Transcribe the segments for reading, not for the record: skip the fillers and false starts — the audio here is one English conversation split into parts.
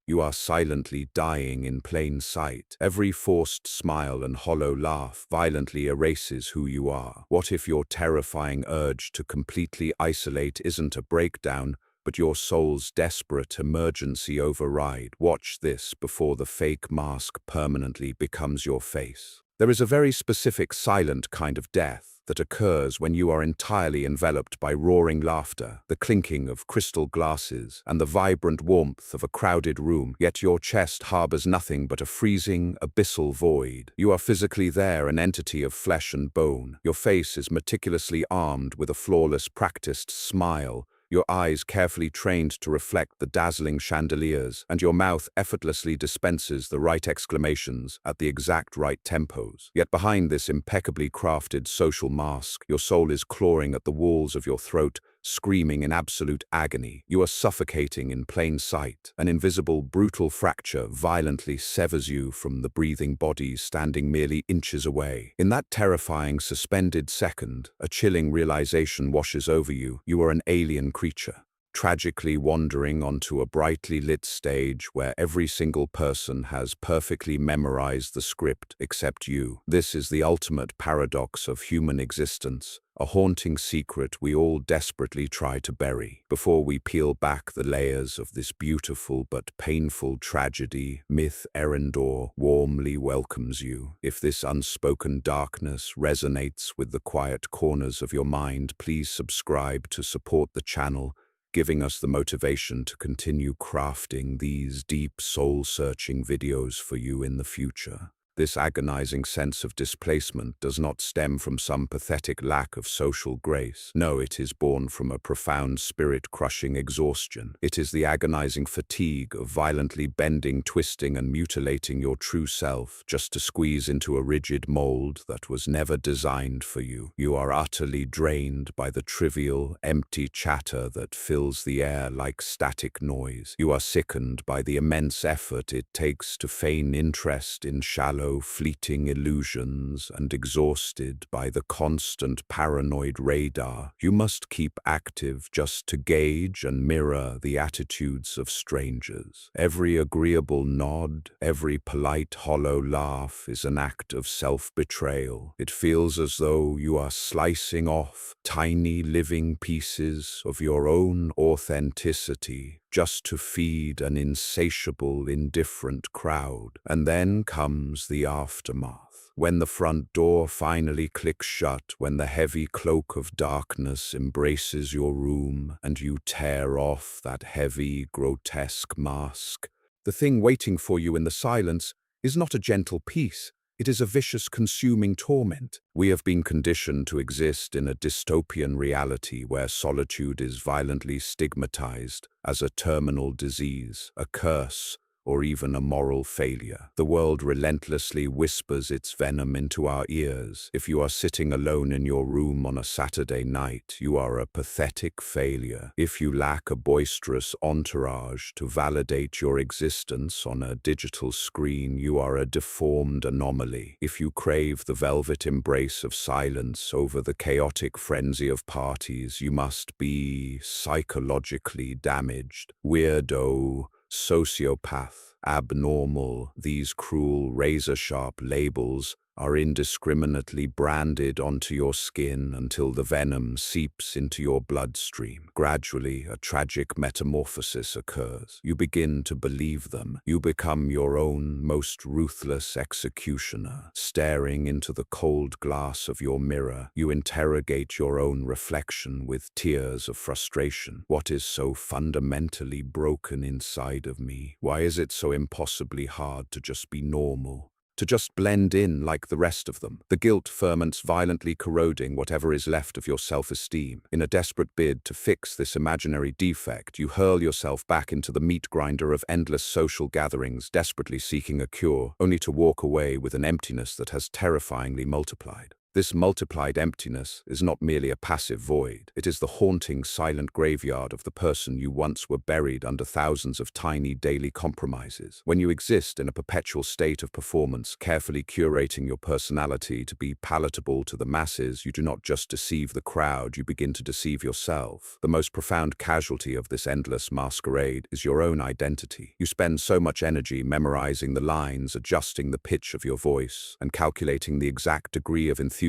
You are silently dying in plain sight. Every forced smile and hollow laugh violently erases who you are. What if your terrifying urge to completely isolate isn't a breakdown, but your soul's desperate emergency override? Watch this before the fake mask permanently becomes your face. There is a very specific silent kind of death that occurs when you are entirely enveloped by roaring laughter, the clinking of crystal glasses, and the vibrant warmth of a crowded room, yet your chest harbors nothing but a freezing, abyssal void. You are physically there, an entity of flesh and bone. Your face is meticulously armed with a flawless, practiced smile, your eyes carefully trained to reflect the dazzling chandeliers, and your mouth effortlessly dispenses the right exclamations at the exact right tempos. Yet behind this impeccably crafted social mask, your soul is clawing at the walls of your throat, screaming in absolute agony. You are suffocating in plain sight. An invisible, brutal fracture violently severs you from the breathing bodies standing merely inches away. In that terrifying, suspended second, a chilling realization washes over you. You are an alien creature, tragically wandering onto a brightly lit stage where every single person has perfectly memorized the script except you. This is the ultimate paradox of human existence, a haunting secret we all desperately try to bury. Before we peel back the layers of this beautiful but painful tragedy, Myth Erendor warmly welcomes you. If this unspoken darkness resonates with the quiet corners of your mind, please subscribe to support the channel, giving us the motivation to continue crafting these deep, soul-searching videos for you in the future. This agonizing sense of displacement does not stem from some pathetic lack of social grace. No, it is born from a profound spirit-crushing exhaustion. It is the agonizing fatigue of violently bending, twisting, and mutilating your true self just to squeeze into a rigid mold that was never designed for you. You are utterly drained by the trivial, empty chatter that fills the air like static noise. You are sickened by the immense effort it takes to feign interest in shallow, fleeting illusions, and exhausted by the constant paranoid radar you must keep active just to gauge and mirror the attitudes of strangers. Every agreeable nod, every polite hollow laugh is an act of self-betrayal. It feels as though you are slicing off tiny living pieces of your own authenticity just to feed an insatiable, indifferent crowd. And then comes the aftermath. When the front door finally clicks shut, when the heavy cloak of darkness embraces your room and you tear off that heavy, grotesque mask, the thing waiting for you in the silence is not a gentle peace. It is a vicious, consuming torment. We have been conditioned to exist in a dystopian reality where solitude is violently stigmatized as a terminal disease, a curse, or even a moral failure. The world relentlessly whispers its venom into our ears. If you are sitting alone in your room on a Saturday night, you are a pathetic failure. If you lack a boisterous entourage to validate your existence on a digital screen, you are a deformed anomaly. If you crave the velvet embrace of silence over the chaotic frenzy of parties, you must be psychologically damaged. Weirdo, sociopath, abnormal, these cruel, razor-sharp labels are indiscriminately branded onto your skin until the venom seeps into your bloodstream. Gradually, a tragic metamorphosis occurs. You begin to believe them. You become your own most ruthless executioner. Staring into the cold glass of your mirror, you interrogate your own reflection with tears of frustration. What is so fundamentally broken inside of me? Why is it so impossibly hard to just be normal? To just blend in like the rest of them? The guilt ferments, violently corroding whatever is left of your self-esteem. In a desperate bid to fix this imaginary defect, you hurl yourself back into the meat grinder of endless social gatherings, desperately seeking a cure, only to walk away with an emptiness that has terrifyingly multiplied. This multiplied emptiness is not merely a passive void. It is the haunting, silent graveyard of the person you once were, buried under thousands of tiny daily compromises. When you exist in a perpetual state of performance, carefully curating your personality to be palatable to the masses, you do not just deceive the crowd, you begin to deceive yourself. The most profound casualty of this endless masquerade is your own identity. You spend so much energy memorizing the lines, adjusting the pitch of your voice, and calculating the exact degree of enthusiasm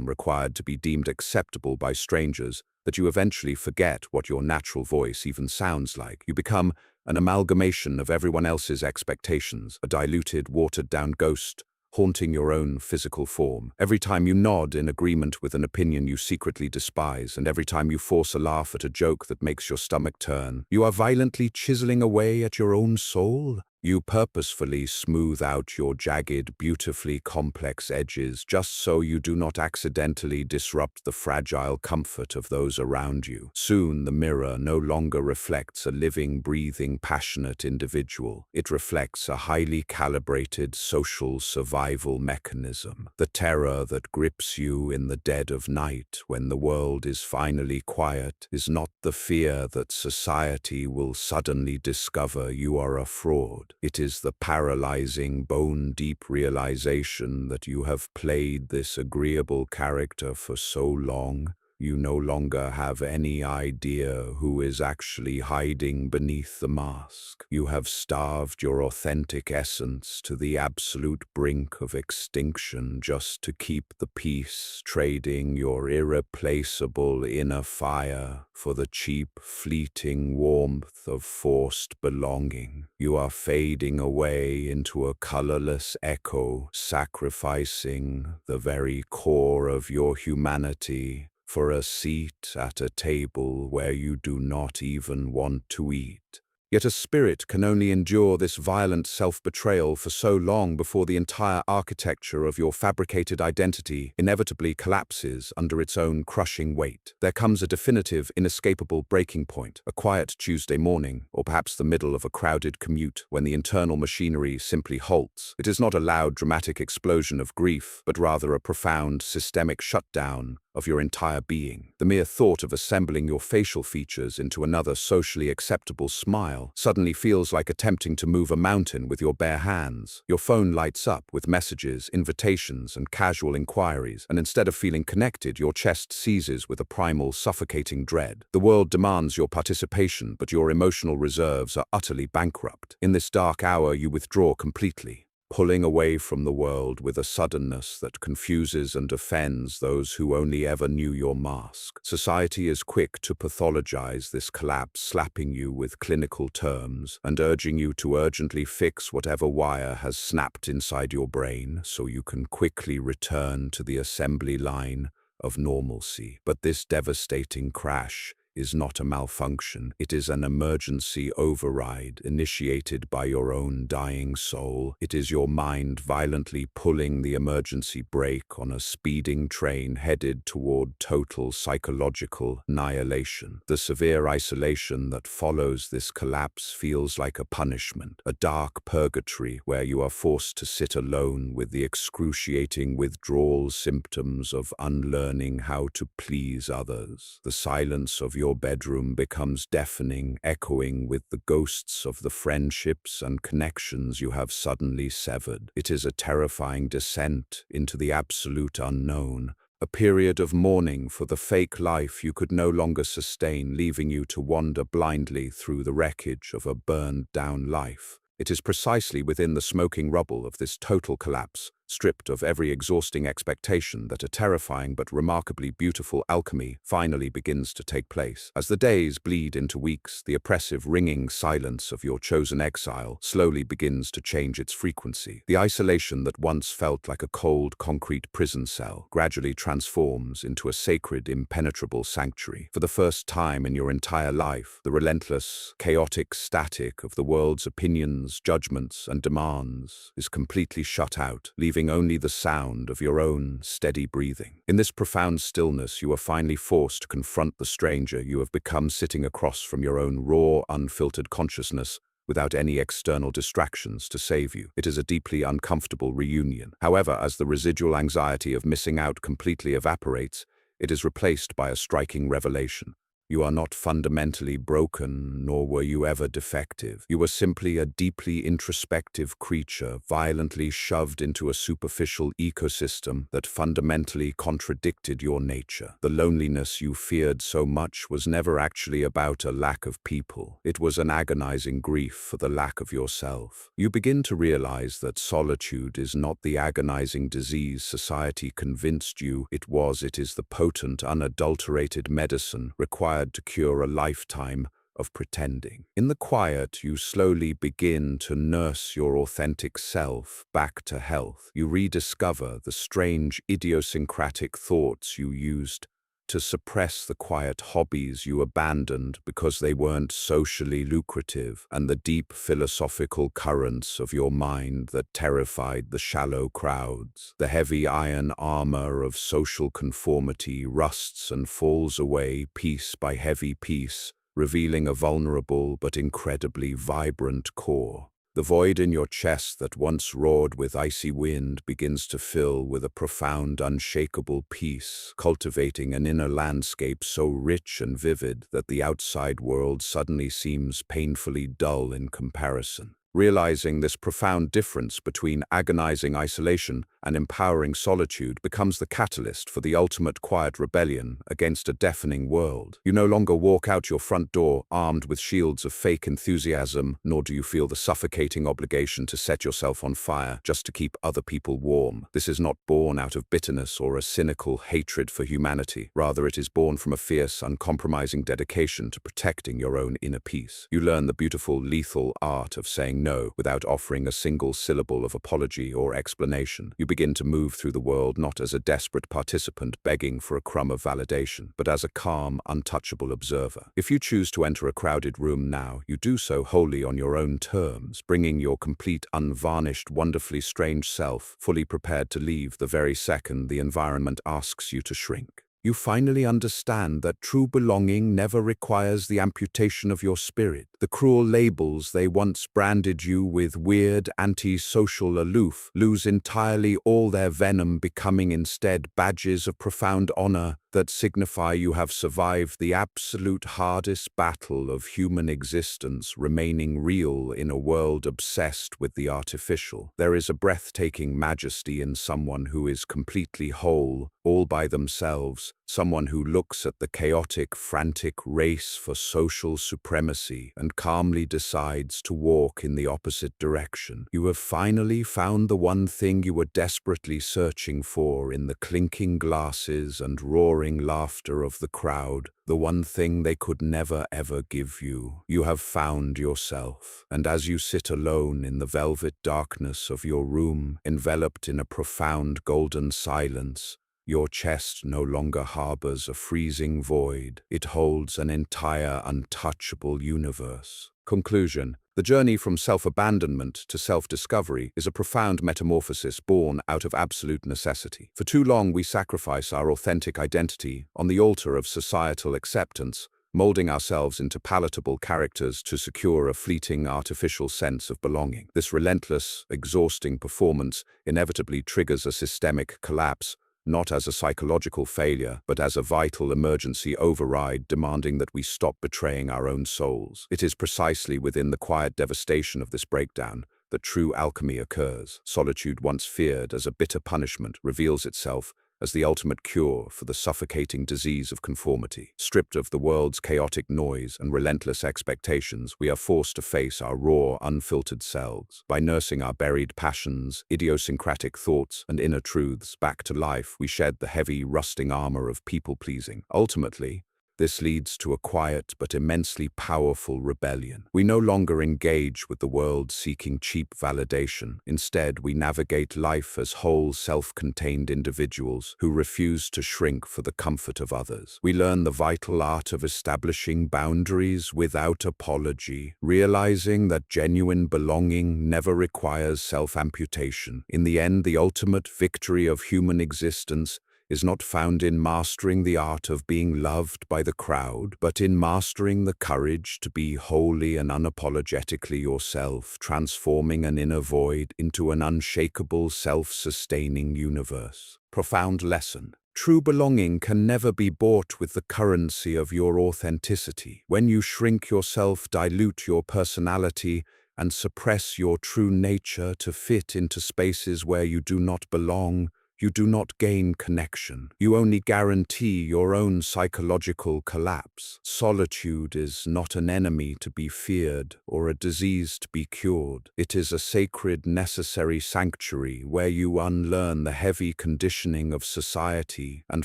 required to be deemed acceptable by strangers that you eventually forget what your natural voice even sounds like. You become an amalgamation of everyone else's expectations, a diluted, watered-down ghost haunting your own physical form. Every time you nod in agreement with an opinion you secretly despise, and every time you force a laugh at a joke that makes your stomach turn, you are violently chiseling away at your own soul. You purposefully smooth out your jagged, beautifully complex edges just so you do not accidentally disrupt the fragile comfort of those around you. Soon the mirror no longer reflects a living, breathing, passionate individual. It reflects a highly calibrated social survival mechanism. The terror that grips you in the dead of night when the world is finally quiet is not the fear that society will suddenly discover you are a fraud. It is the paralyzing, bone-deep realization that you have played this agreeable character for so long, you no longer have any idea who is actually hiding beneath the mask. You have starved your authentic essence to the absolute brink of extinction just to keep the peace, trading your irreplaceable inner fire for the cheap, fleeting warmth of forced belonging. You are fading away into a colorless echo, sacrificing the very core of your humanity for a seat at a table where you do not even want to eat. Yet a spirit can only endure this violent self-betrayal for so long before the entire architecture of your fabricated identity inevitably collapses under its own crushing weight. There comes a definitive, inescapable breaking point, a quiet Tuesday morning, or perhaps the middle of a crowded commute, when the internal machinery simply halts. It is not a loud, dramatic explosion of grief, but rather a profound, systemic shutdown of your entire being. The mere thought of assembling your facial features into another socially acceptable smile suddenly feels like attempting to move a mountain with your bare hands. Your phone lights up with messages, invitations, and casual inquiries, and instead of feeling connected, your chest seizes with a primal, suffocating dread. The world demands your participation, but your emotional reserves are utterly bankrupt. In this dark hour, you withdraw completely, pulling away from the world with a suddenness that confuses and offends those who only ever knew your mask. Society is quick to pathologize this collapse, slapping you with clinical terms and urging you to urgently fix whatever wire has snapped inside your brain so you can quickly return to the assembly line of normalcy. But this devastating crash is not a malfunction. It is an emergency override initiated by your own dying soul. It is your mind violently pulling the emergency brake on a speeding train headed toward total psychological annihilation. The severe isolation that follows this collapse feels like a punishment, a dark purgatory where you are forced to sit alone with the excruciating withdrawal symptoms of unlearning how to please others. The silence of your bedroom becomes deafening, echoing with the ghosts of the friendships and connections you have suddenly severed. It is a terrifying descent into the absolute unknown, a period of mourning for the fake life you could no longer sustain, leaving you to wander blindly through the wreckage of a burned-down life. It is precisely within the smoking rubble of this total collapse, stripped of every exhausting expectation, that a terrifying but remarkably beautiful alchemy finally begins to take place. As the days bleed into weeks, the oppressive, ringing silence of your chosen exile slowly begins to change its frequency. The isolation that once felt like a cold, concrete prison cell gradually transforms into a sacred, impenetrable sanctuary. For the first time in your entire life, the relentless, chaotic static of the world's opinions, judgments, and demands is completely shut out, leaving only the sound of your own steady breathing. In this profound stillness, you are finally forced to confront the stranger you have become, sitting across from your own raw, unfiltered consciousness without any external distractions to save you. It is a deeply uncomfortable reunion. However, as the residual anxiety of missing out completely evaporates, it is replaced by a striking revelation. You are not fundamentally broken, nor were you ever defective. You were simply a deeply introspective creature, violently shoved into a superficial ecosystem that fundamentally contradicted your nature. The loneliness you feared so much was never actually about a lack of people. It was an agonizing grief for the lack of yourself. You begin to realize that solitude is not the agonizing disease society convinced you it was. It is the potent, unadulterated medicine required to cure a lifetime of pretending. In the quiet, you slowly begin to nurse your authentic self back to health. You rediscover the strange, idiosyncratic thoughts you used to suppress, the quiet hobbies you abandoned because they weren't socially lucrative, and the deep philosophical currents of your mind that terrified the shallow crowds. The heavy iron armor of social conformity rusts and falls away piece by heavy piece, revealing a vulnerable but incredibly vibrant core. The void in your chest that once roared with icy wind begins to fill with a profound, unshakable peace, cultivating an inner landscape so rich and vivid that the outside world suddenly seems painfully dull in comparison. Realizing this profound difference between agonizing isolation and empowering solitude becomes the catalyst for the ultimate quiet rebellion against a deafening world. You no longer walk out your front door armed with shields of fake enthusiasm, nor do you feel the suffocating obligation to set yourself on fire just to keep other people warm. This is not born out of bitterness or a cynical hatred for humanity. Rather, it is born from a fierce, uncompromising dedication to protecting your own inner peace. You learn the beautiful, lethal art of saying no without offering a single syllable of apology or explanation. You begin to move through the world not as a desperate participant begging for a crumb of validation, but as a calm, untouchable observer. If you choose to enter a crowded room now, you do so wholly on your own terms, bringing your complete, unvarnished, wonderfully strange self, fully prepared to leave the very second the environment asks you to shrink. You finally understand that true belonging never requires the amputation of your spirit. The cruel labels they once branded you with, weird, anti-social, aloof, lose entirely all their venom, becoming instead badges of profound honor that signify you have survived the absolute hardest battle of human existence, remaining real in a world obsessed with the artificial. There is a breathtaking majesty in someone who is completely whole, all by themselves, someone who looks at the chaotic, frantic race for social supremacy and calmly decides to walk in the opposite direction. You have finally found the one thing you were desperately searching for in the clinking glasses and roaring laughter of the crowd, the one thing they could never ever give you. You have found yourself, and as you sit alone in the velvet darkness of your room, enveloped in a profound golden silence, your chest no longer harbors a freezing void. It holds an entire, untouchable universe. Conclusion. The journey from self-abandonment to self-discovery is a profound metamorphosis born out of absolute necessity. For too long, we sacrifice our authentic identity on the altar of societal acceptance, molding ourselves into palatable characters to secure a fleeting, artificial sense of belonging. This relentless, exhausting performance inevitably triggers a systemic collapse, not as a psychological failure, but as a vital emergency override demanding that we stop betraying our own souls. It is precisely within the quiet devastation of this breakdown that true alchemy occurs. Solitude, once feared as a bitter punishment, reveals itself as the ultimate cure for the suffocating disease of conformity. Stripped of the world's chaotic noise and relentless expectations, we are forced to face our raw, unfiltered selves. By nursing our buried passions, idiosyncratic thoughts, and inner truths back to life, we shed the heavy, rusting armor of people-pleasing. Ultimately, this leads to a quiet but immensely powerful rebellion. We no longer engage with the world seeking cheap validation. Instead, we navigate life as whole, self-contained individuals who refuse to shrink for the comfort of others. We learn the vital art of establishing boundaries without apology, realizing that genuine belonging never requires self-amputation. In the end, the ultimate victory of human existence is not found in mastering the art of being loved by the crowd, but in mastering the courage to be wholly and unapologetically yourself, transforming an inner void into an unshakable, self-sustaining universe. Profound lesson. True belonging can never be bought with the currency of your authenticity. When you shrink yourself, dilute your personality, and suppress your true nature to fit into spaces where you do not belong, you do not gain connection. You only guarantee your own psychological collapse. Solitude is not an enemy to be feared or a disease to be cured. It is a sacred, necessary sanctuary where you unlearn the heavy conditioning of society and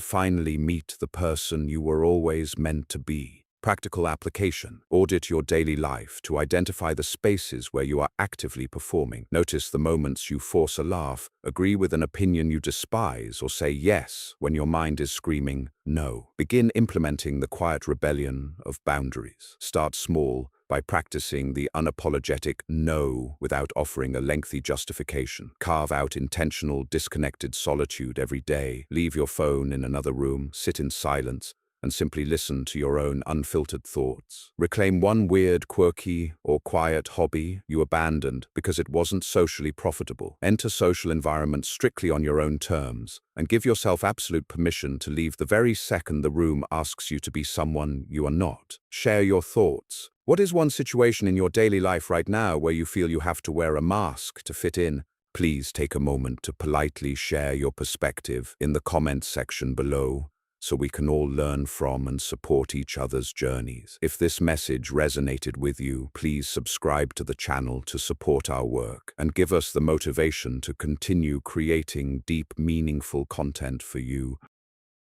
finally meet the person you were always meant to be. Practical application. Audit your daily life to identify the spaces where you are actively performing. Notice the moments you force a laugh, agree with an opinion you despise, or say yes when your mind is screaming no. Begin implementing the quiet rebellion of boundaries. Start small by practicing the unapologetic no without offering a lengthy justification. Carve out intentional, disconnected solitude every day. Leave your phone in another room, sit in silence, and simply listen to your own unfiltered thoughts. Reclaim one weird, quirky, or quiet hobby you abandoned because it wasn't socially profitable. Enter social environments strictly on your own terms, and give yourself absolute permission to leave the very second the room asks you to be someone you are not. Share your thoughts. What is one situation in your daily life right now where you feel you have to wear a mask to fit in? Please take a moment to politely share your perspective in the comments section below, so we can all learn from and support each other's journeys. If this message resonated with you, please subscribe to the channel to support our work and give us the motivation to continue creating deep, meaningful content for you.